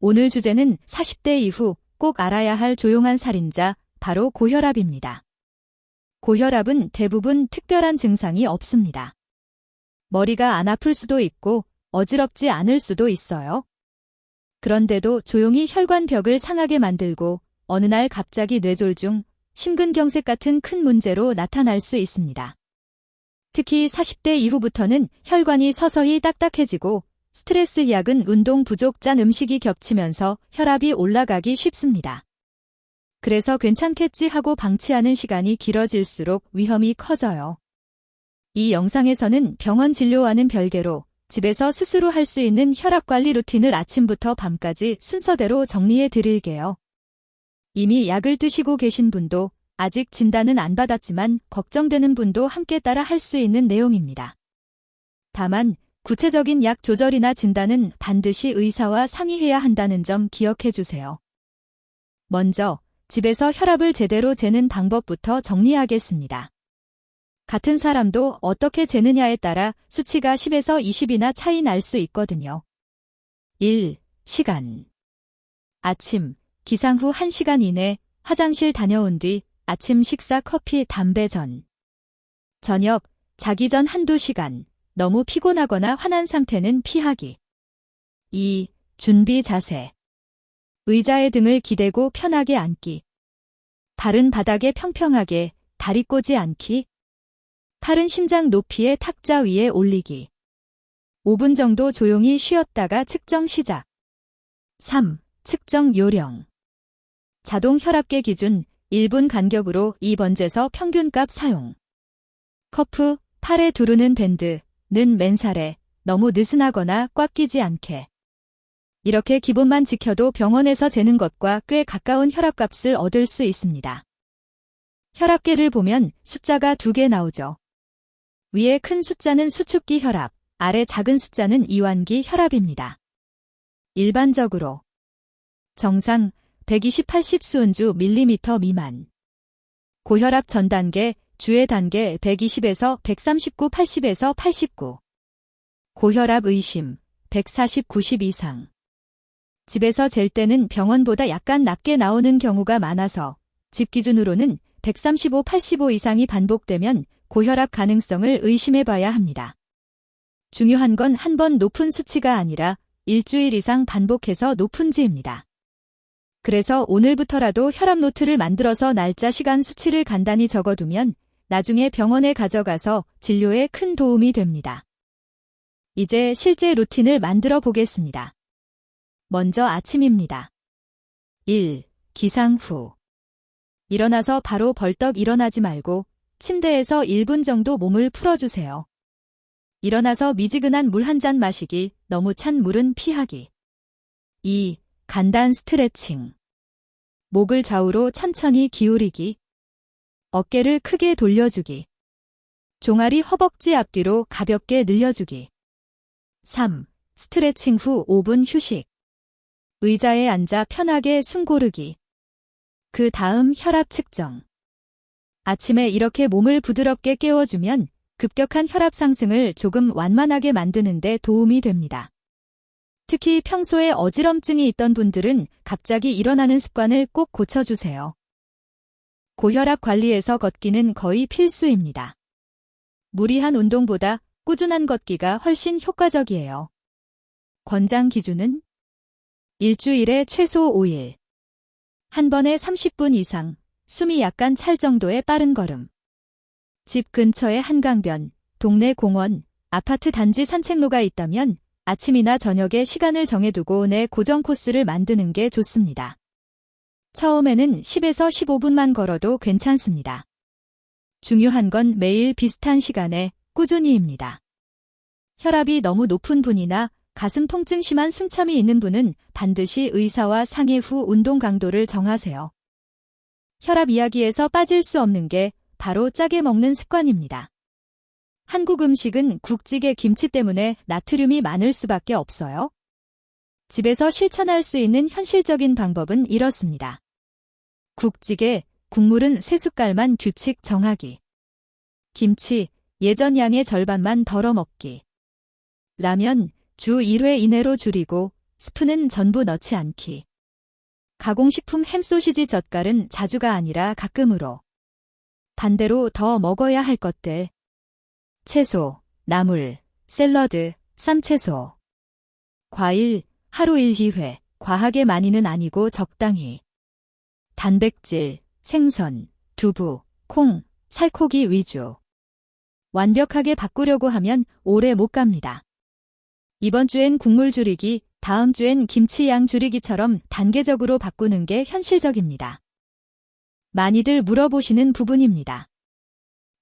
오늘 주제는 40대 이후 꼭 알아야 할 조용한 살인자, 바로 고혈압입니다. 고혈압은 대부분 특별한 증상이 없습니다. 머리가 안 아플 수도 있고 어지럽지 않을 수도 있어요. 그런데도 조용히 혈관벽을 상하게 만들고 어느 날 갑자기 뇌졸중, 심근경색 같은 큰 문제로 나타날 수 있습니다. 특히 40대 이후부터는 혈관이 서서히 딱딱해지고 스트레스 약은 운동 부족, 짠 음식이 겹치면서 혈압이 올라가기 쉽습니다. 그래서 괜찮겠지 하고 방치하는 시간이 길어질수록 위험이 커져요. 이 영상에서는 병원 진료와는 별개로 집에서 스스로 할 수 있는 혈압관리 루틴을 아침부터 밤까지 순서대로 정리해 드릴게요. 이미 약을 드시고 계신 분도 아직 진단은 안 받았지만 걱정되는 분도 함께 따라 할 수 있는 내용입니다. 다만 구체적인 약 조절이나 진단은 반드시 의사와 상의해야 한다는 점 기억해 주세요. 먼저 집에서 혈압을 제대로 재는 방법부터 정리하겠습니다. 같은 사람도 어떻게 재느냐에 따라 수치가 10에서 20이나 차이 날 수 있거든요. 1. 시간. 아침, 기상 후 1시간 이내, 화장실 다녀온 뒤, 아침 식사 커피 담배 전. 저녁, 자기 전 1~2시간, 너무 피곤하거나 화난 상태는 피하기. 2. 준비 자세. 의자에 등을 기대고 편하게 앉기. 발은 바닥에 평평하게, 다리 꼬지 않기. 팔은 심장 높이의 탁자 위에 올리기. 5분 정도 조용히 쉬었다가 측정 시작. 3. 측정 요령. 자동 혈압계 기준 1분 간격으로 2번재서 평균값 사용. 커프, 팔에 두르는 밴드, 는 맨살에 너무 느슨하거나 꽉 끼지 않게. 이렇게 기본만 지켜도 병원에서 재는 것과 꽤 가까운 혈압값을 얻을 수 있습니다. 혈압계를 보면 숫자가 2개 나오죠. 위에 큰 숫자는 수축기 혈압, 아래 작은 숫자는 이완기 혈압입니다. 일반적으로 정상 120/80 수은주 밀리미터 미만. 고혈압 전 단계, 주의 단계 120에서 139, 80에서 89. 고혈압 의심 140/90 이상. 집에서 잴 때는 병원보다 약간 낮게 나오는 경우가 많아서 집 기준으로는 135/85 이상이 반복되면 고혈압 가능성을 의심해 봐야 합니다. 중요한 건 한 번 높은 수치가 아니라 일주일 이상 반복해서 높은지입니다. 그래서 오늘부터라도 혈압 노트를 만들어서 날짜, 시간, 수치를 간단히 적어두면 나중에 병원에 가져가서 진료에 큰 도움이 됩니다. 이제 실제 루틴을 만들어 보겠습니다. 먼저 아침입니다. 1. 기상 후. 일어나서 바로 벌떡 일어나지 말고 침대에서 1분 정도 몸을 풀어주세요. 일어나서 미지근한 물 한 잔 마시기, 너무 찬 물은 피하기. 2. 간단 스트레칭. 목을 좌우로 천천히 기울이기. 어깨를 크게 돌려주기. 종아리 허벅지 앞뒤로 가볍게 늘려주기. 3. 스트레칭 후 5분 휴식. 의자에 앉아 편하게 숨 고르기. 그 다음 혈압 측정. 아침에 이렇게 몸을 부드럽게 깨워주면 급격한 혈압 상승을 조금 완만하게 만드는 데 도움이 됩니다. 특히 평소에 어지럼증이 있던 분들은 갑자기 일어나는 습관을 꼭 고쳐주세요. 고혈압 관리에서 걷기는 거의 필수입니다. 무리한 운동보다 꾸준한 걷기가 훨씬 효과적이에요. 권장 기준은 일주일에 최소 5일. 한 번에 30분 이상, 숨이 약간 찰 정도의 빠른 걸음. 집 근처에 한강변, 동네 공원, 아파트 단지 산책로가 있다면 아침이나 저녁에 시간을 정해두고 내 고정 코스를 만드는 게 좋습니다. 처음에는 10에서 15분만 걸어도 괜찮습니다. 중요한 건 매일 비슷한 시간에 꾸준히입니다. 혈압이 너무 높은 분이나 가슴 통증 심한 숨참이 있는 분은 반드시 의사와 상의 후 운동 강도를 정하세요. 혈압 이야기에서 빠질 수 없는 게 바로 짜게 먹는 습관입니다. 한국 음식은 국찌개, 김치 때문에 나트륨이 많을 수밖에 없어요. 집에서 실천할 수 있는 현실적인 방법은 이렇습니다. 국찌개, 국물은 3숟갈만 규칙 정하기. 김치, 예전 양의 절반만 덜어 먹기. 라면, 주 1회 이내로 줄이고 스프는 전부 넣지 않기. 가공식품 햄 소시지 젓갈은 자주가 아니라 가끔으로. 반대로 더 먹어야 할 것들. 채소, 나물, 샐러드, 쌈채소. 과일, 하루 1~2회, 과하게 많이는 아니고 적당히. 단백질, 생선, 두부, 콩, 살코기 위주. 완벽하게 바꾸려고 하면 오래 못 갑니다. 이번 주엔 국물 줄이기, 다음 주엔 김치 양 줄이기처럼 단계적으로 바꾸는 게 현실적입니다. 많이들 물어보시는 부분입니다.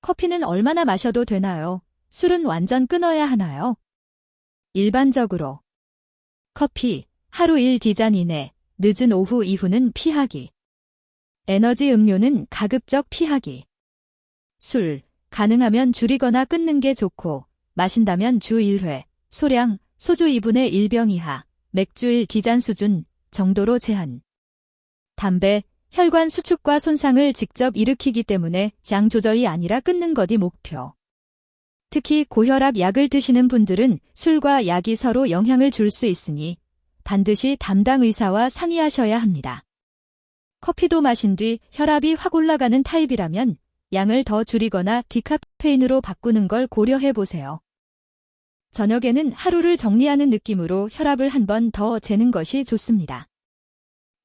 커피는 얼마나 마셔도 되나요? 술은 완전 끊어야 하나요? 일반적으로 커피, 하루 1디잔 이내, 늦은 오후 이후는 피하기. 에너지 음료는 가급적 피하기. 술, 가능하면 줄이거나 끊는 게 좋고, 마신다면 주 1회, 소량, 소주 2분의 1병 이하, 맥주 1디잔 수준 정도로 제한. 담배, 혈관 수축과 손상을 직접 일으키기 때문에 장 조절이 아니라 끊는 것이 목표. 특히 고혈압 약을 드시는 분들은 술과 약이 서로 영향을 줄 수 있으니 반드시 담당 의사와 상의하셔야 합니다. 커피도 마신 뒤 혈압이 확 올라가는 타입이라면 양을 더 줄이거나 디카페인으로 바꾸는 걸 고려해 보세요. 저녁에는 하루를 정리하는 느낌으로 혈압을 한 번 더 재는 것이 좋습니다.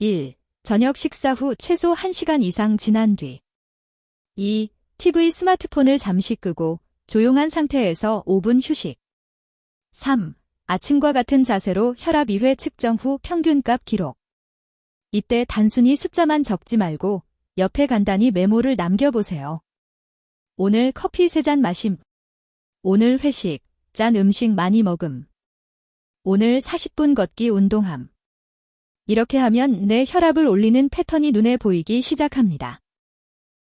1. 저녁 식사 후 최소 1시간 이상 지난 뒤. 2. TV 스마트폰을 잠시 끄고 조용한 상태에서 5분 휴식. 3. 아침과 같은 자세로 혈압 2회 측정 후 평균값 기록. 이때 단순히 숫자만 적지 말고 옆에 간단히 메모를 남겨보세요. 오늘 커피 3잔 마심. 오늘 회식, 짠 음식 많이 먹음. 오늘 40분 걷기 운동함. 이렇게 하면 내 혈압을 올리는 패턴이 눈에 보이기 시작합니다.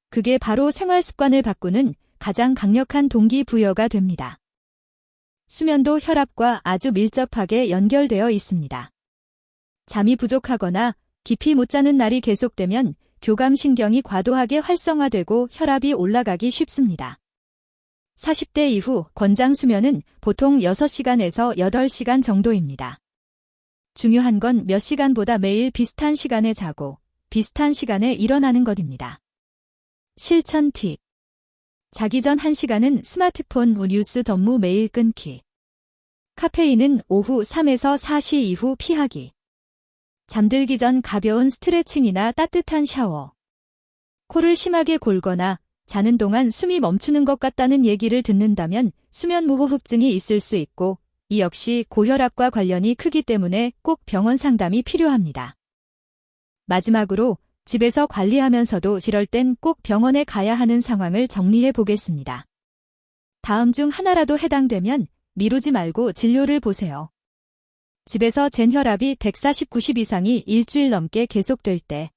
그게 바로 생활 습관을 바꾸는 가장 강력한 동기부여가 됩니다. 수면도 혈압과 아주 밀접하게 연결되어 있습니다. 잠이 부족하거나 깊이 못 자는 날이 계속되면 교감신경이 과도하게 활성화되고 혈압이 올라가기 쉽습니다. 40대 이후 권장 수면은 보통 6시간에서 8시간 정도입니다. 중요한 건 몇 시간보다 매일 비슷한 시간에 자고 비슷한 시간에 일어나는 것입니다. 실천 팁. 자기 전 1시간은 스마트폰 뉴스 업무 메일 끊기. 카페인은 오후 3에서 4시 이후 피하기. 잠들기 전 가벼운 스트레칭이나 따뜻한 샤워. 코를 심하게 골거나 자는 동안 숨이 멈추는 것 같다는 얘기를 듣는다면 수면 무호흡증이 있을 수 있고 이 역시 고혈압과 관련이 크기 때문에 꼭 병원 상담이 필요합니다. 마지막으로 집에서 관리하면서도 이럴 땐 꼭 병원에 가야 하는 상황을 정리해 보겠습니다. 다음 중 하나라도 해당되면 미루지 말고 진료를 보세요. 집에서 잰 혈압이 140/90 이상이 일주일 넘게 계속될 때,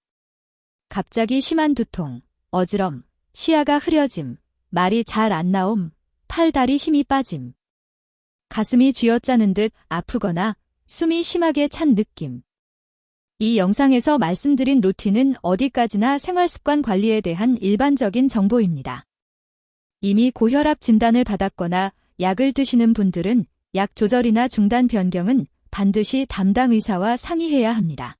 갑자기 심한 두통, 어지럼, 시야가 흐려짐, 말이 잘 안 나옴, 팔, 다리 힘이 빠짐, 가슴이 쥐어짜는 듯 아프거나 숨이 심하게 찬 느낌. 이 영상에서 말씀드린 루틴은 어디까지나 생활습관 관리에 대한 일반적인 정보입니다. 이미 고혈압 진단을 받았거나 약을 드시는 분들은 약 조절이나 중단 변경은 반드시 담당 의사와 상의해야 합니다.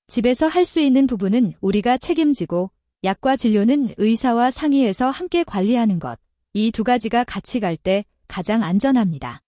집에서 할 수 있는 부분은 우리가 책임지고 약과 진료는 의사와 상의해서 함께 관리하는 것. 이 두 가지가 같이 갈 때 가장 안전합니다.